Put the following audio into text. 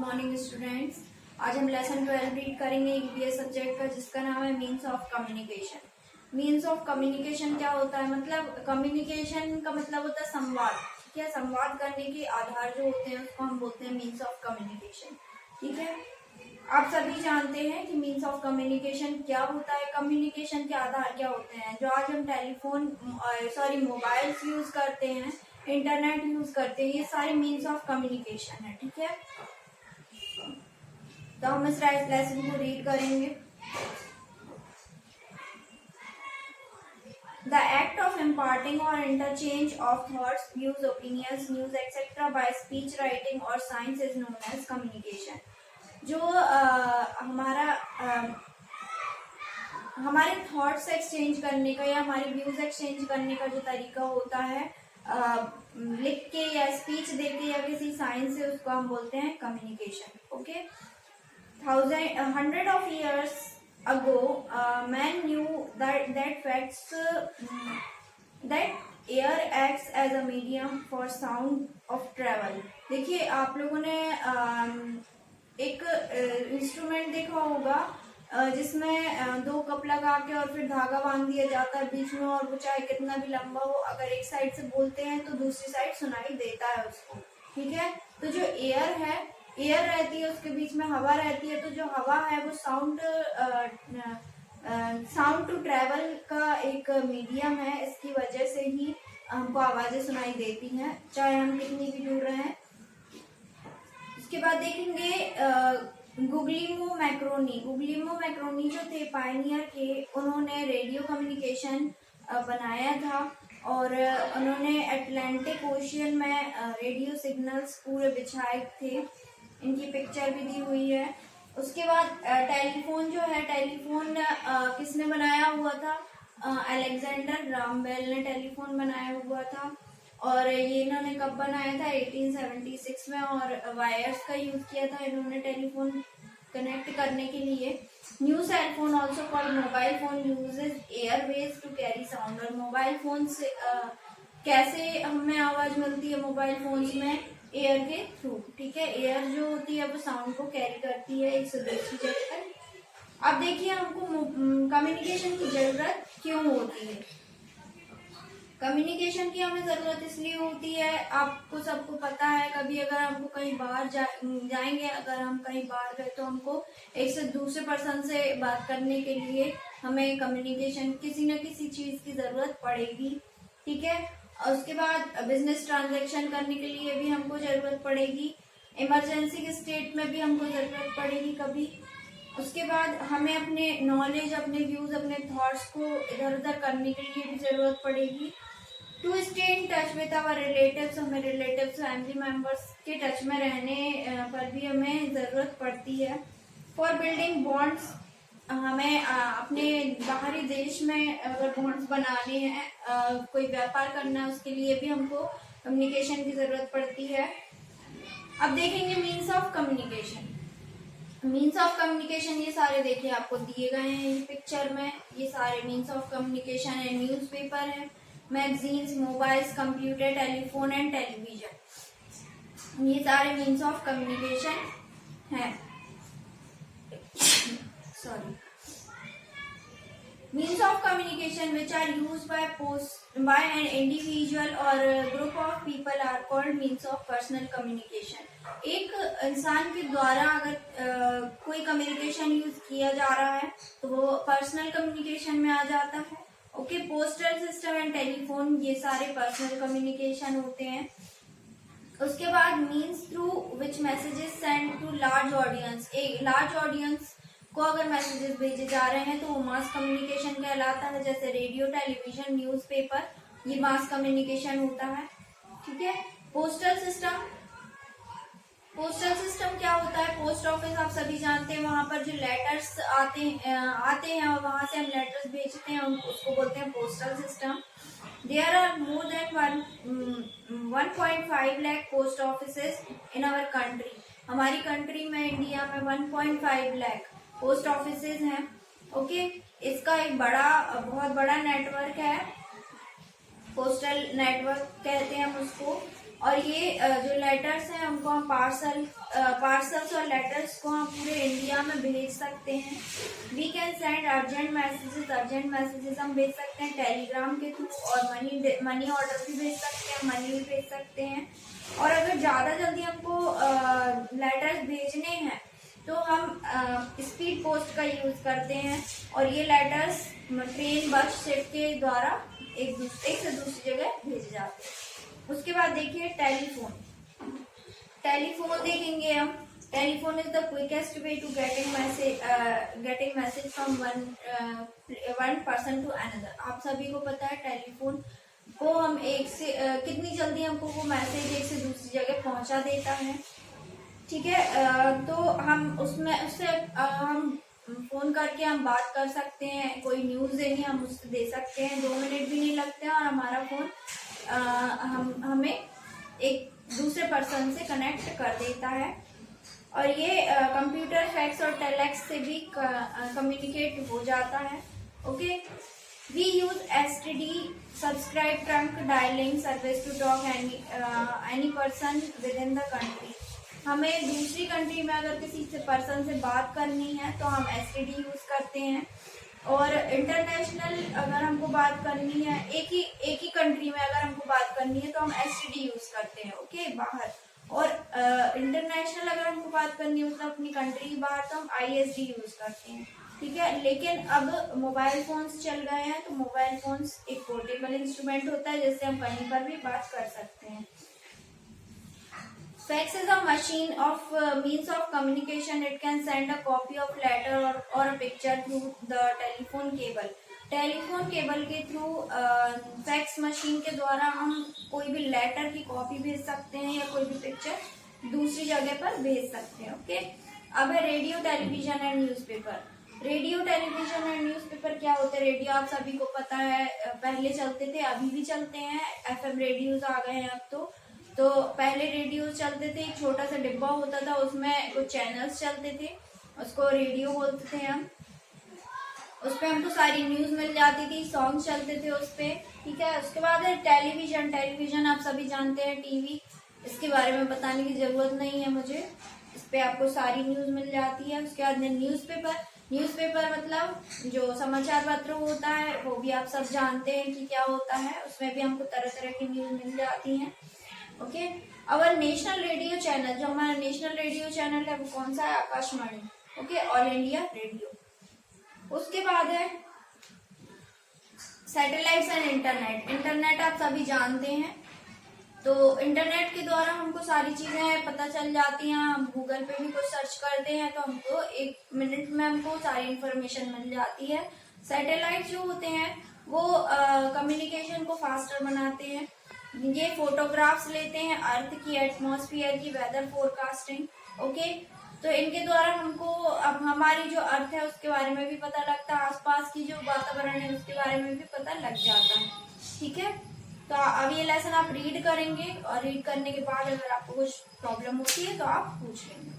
Morning students. आज हम lesson 12 read करेंगे ईवीएस सब्जेक्ट का, जिसका नाम है means of communication. Means of communication क्या होता है? मतलब कम्युनिकेशन का मतलब होता है संवाद। ठीक है, संवाद करने के आधार जो होते हैं उसको हम बोलते हैं मीन्स ऑफ कम्युनिकेशन। ठीक है, आप सभी जानते हैं कि मीन्स ऑफ कम्युनिकेशन क्या होता है, कम्युनिकेशन के आधार क्या होते हैं। जो आज हम मोबाइल्स यूज करते हैं, इंटरनेट यूज करते हैं, ये सारे मीन्स ऑफ कम्युनिकेशन है। ठीक है, तो हम इस लेसन को रीड करेंगे। द एक्ट ऑफ इम्पार्टिंग और interchange of thoughts, views, opinions, news etcetera by speech, writing और signs is known as communication. जो हमारे थॉट्स एक्सचेंज करने का या हमारे व्यूज एक्सचेंज करने का जो तरीका होता है, लिख के या स्पीच देके या किसी साइंस से, उसको हम बोलते हैं communication. Okay, hundred of years ago, man knew that air acts as a medium for sound of travel। देखिए, आप लोगों ने एक इंस्ट्रूमेंट देखा होगा जिसमें दो कप लगा के और फिर धागा बांध दिया जाता है बीच में, और वो चाहे कितना भी लंबा हो, अगर एक साइड से बोलते हैं तो दूसरी साइड सुनाई देता है उसको। ठीक है, तो जो एयर है, एयर रहती है, उसके बीच में हवा रहती है, तो जो हवा है वो साउंड टू ट्रेवल का एक मीडियम है। इसकी वजह से ही हमको आवाजें सुनाई देती हैं, चाहे हम कितनी भी दूर रहें। उसके बाद देखेंगे गुग्लिमो मैक्रोनी जो थे पायनियर के, उन्होंने रेडियो कम्युनिकेशन बनाया था, और उन्होंने अटलांटिक ओशियन में रेडियो सिग्नल्स पूरे बिछाए थे। इनकी पिक्चर भी दी हुई है। उसके बाद टेलीफोन जो है, टेलीफोन किसने बनाया हुआ था? अलेक्जेंडर ग्राहम बेल ने टेलीफोन बनाया हुआ था, और ये इन्होंने कब बनाया था? 1876 में, और वायर्स का यूज किया था इन्होंने टेलीफोन कनेक्ट करने के लिए। New cell phone also called mobile phone uses airways to carry sound. और मोबाइल फोन से कैसे हमें आवाज मिलती है मोबाइल फोन्स में? एयर के थ्रू। ठीक है, एयर जो होती है वो साउंड को कैरी करती है एक से दूसरी जगह तक। अब देखिए, हमको कम्युनिकेशन की जरूरत क्यों होती है? कम्युनिकेशन की हमें जरूरत इसलिए होती है, आपको सबको पता है, कभी अगर हमको कहीं बाहर जाएंगे, अगर हम कहीं बाहर गए तो हमको एक से दूसरे पर्सन से बात करने के लिए हमें कम्युनिकेशन, किसी न किसी चीज की जरूरत पड़ेगी। ठीक है, और उसके बाद बिजनेस ट्रांजैक्शन करने के लिए भी हमको जरूरत पड़ेगी, इमरजेंसी के स्टेट में भी हमको जरूरत पड़ेगी कभी। उसके बाद हमें अपने नॉलेज, अपने व्यूज, अपने थॉट्स को इधर उधर करने के लिए भी जरूरत पड़ेगी। To stay in touch with our relatives, हमें रिलेटिव्स, फैमिली मेंबर्स के टच में रहने पर भी हमें जरूरत पड़ती है। फॉर बिल्डिंग बॉन्ड्स, हमें अपने बाहरी देश में अगर बॉन्ड्स बनाने हैं, कोई व्यापार करना है, उसके लिए भी हमको कम्युनिकेशन की जरूरत पड़ती है। अब देखेंगे means of communication. Means of communication ये सारे देखिए आपको दिए गए हैं पिक्चर में, ये सारे मीन्स ऑफ कम्युनिकेशन है। न्यूज़पेपर है, magazines, mobiles, computer, telephone and television, ये सारे मीन्स ऑफ कम्युनिकेशन है। Sorry, means of communication which are used by an individual or a group of people are called means of personal communication। एक इंसान के द्वारा अगर कोई कम्युनिकेशन यूज किया जा रहा है तो वो पर्सनल कम्युनिकेशन में आ जाता है। Okay, postal system and telephone, ये सारे पर्सनल कम्युनिकेशन होते हैं। उसके बाद means through which messages send to large audience, एक लार्ज ऑडियंस को अगर मैसेजेस भेजे जा रहे हैं तो वो मास कम्युनिकेशन कहलाता है। जैसे रेडियो, टेलीविजन, न्यूज़पेपर, ये मास कम्युनिकेशन होता है। ठीक है, पोस्टल सिस्टम क्या होता है? पोस्ट ऑफिस आप सभी जानते हैं, वहां पर जो लेटर्स आते हैं और वहां से हम लेटर्स भेजते हैं, उसको बोलते हैं postal system. There are more than 1.5 lakh post offices in our country. हमारी कंट्री में, इंडिया में 1.5 लाख पोस्ट ऑफिसेज हैं। ओके, इसका एक बहुत बड़ा नेटवर्क है, पोस्टल नेटवर्क कहते हैं हम उसको। और ये जो लेटर्स हैं हमको हम पार्सल्स और लेटर्स को हम पूरे इंडिया में भेज सकते हैं। We can send urgent messages हम भेज सकते हैं टेलीग्राम के थ्रू, और मनी ऑर्डर भी भेज सकते हैं, मनी भी भेज सकते हैं। और अगर ज़्यादा जल्दी हमको लेटर्स भेजने हैं तो हम स्पीड पोस्ट का यूज करते हैं, और ये लेटर्स ट्रेन बस शिप के द्वारा एक से दूसरी जगह भेजे जाते हैं। उसके बाद देखिए टेलीफोन देखेंगे हम। Telephone is the quickest way to getting message from one person to another. आप सभी को पता है टेलीफोन को हम कितनी जल्दी हमको वो मैसेज एक से दूसरी जगह पहुंचा देता है, ठीक है। तो हम उससे हम फोन करके हम बात कर सकते हैं, कोई न्यूज देनी हम उससे दे सकते हैं, 2 मिनट भी नहीं लगते हैं, और हमारा फोन हमें एक दूसरे पर्सन से कनेक्ट कर देता है। और ये कंप्यूटर, फैक्स और टेलेक्स से भी कम्युनिकेट हो जाता है। Okay, we use STD subscribe trunk dialling service to talk any person within the country. हमें दूसरी कंट्री में अगर किसी से पर्सन से बात करनी है तो हम STD यूज करते हैं। और इंटरनेशनल अगर हमको बात करनी है, एक ही कंट्री में अगर हमको बात करनी है तो हम STD यूज करते हैं, ओके, बाहर। और इंटरनेशनल अगर हमको बात करनी है मतलब अपनी कंट्री के बाहर, तो हम ISD यूज करते हैं, ठीक है। लेकिन अब मोबाइल फोन्स चल गए हैं, तो मोबाइल फोन्स एक पोर्टेबल इंस्ट्रूमेंट होता है जिससे हम कहीं पर भी बात कर सकते हैं। Fax is a machine of means of communication. It can send a copy of letter or a picture through the telephone cable. Telephone cable के थ्रू फैक्स मशीन के द्वारा हम कोई भी लेटर की कॉपी भेज सकते हैं या कोई भी पिक्चर दूसरी जगह पर भेज सकते हैं, ओके। अब है radio, television and newspaper. Radio, television and newspaper क्या होते हैं? रेडियो आप सभी को पता है पहले चलते थे, अभी भी चलते हैं, FM रेडियोज आ गए हैं अब तो पहले रेडियो चलते थे, एक छोटा सा डिब्बा होता था, उसमें कुछ चैनल्स चलते थे, उसको रेडियो बोलते थे हम। उस पे हमको सारी न्यूज मिल जाती थी, सॉन्ग चलते थे उस पे, ठीक है। उसके बाद है टेलीविजन। टेलीविजन आप सभी जानते हैं, टीवी, इसके बारे में बताने की जरूरत नहीं है मुझे, इस पे आपको सारी न्यूज मिल जाती है। उसके बाद न्यूज़पेपर। न्यूज़पेपर मतलब जो समाचार पत्र होता है, वो भी आप सब जानते हैं कि क्या होता है, उसमें भी हमको तरह तरह की न्यूज मिल जाती है, okay. Our national radio channel, जो हमारा नेशनल रेडियो चैनल है वो कौन सा है? Akashvani, okay, all India radio. उसके बाद है सैटेलाइट्स एंड इंटरनेट। इंटरनेट आप सभी जानते हैं, तो इंटरनेट के द्वारा हमको सारी चीजें पता चल जाती हैं। हम गूगल पे भी कुछ सर्च करते हैं तो हमको 1 मिनट में हमको सारी इंफॉर्मेशन मिल जाती है। सैटेलाइट जो होते हैं वो कम्युनिकेशन को फास्टर बनाते हैं। ये फोटोग्राफ्स लेते हैं अर्थ की, एटमॉस्फेयर की, वेदर फोरकास्टिंग, ओके। तो इनके द्वारा हमको अब हमारी जो अर्थ है उसके बारे में भी पता लगता है, आसपास की जो वातावरण है उसके बारे में भी पता लग जाता है, ठीक है। तो अब ये लेसन आप रीड करेंगे, और रीड करने के बाद अगर आपको कुछ प्रॉब्लम होती है तो आप पूछ लेंगे।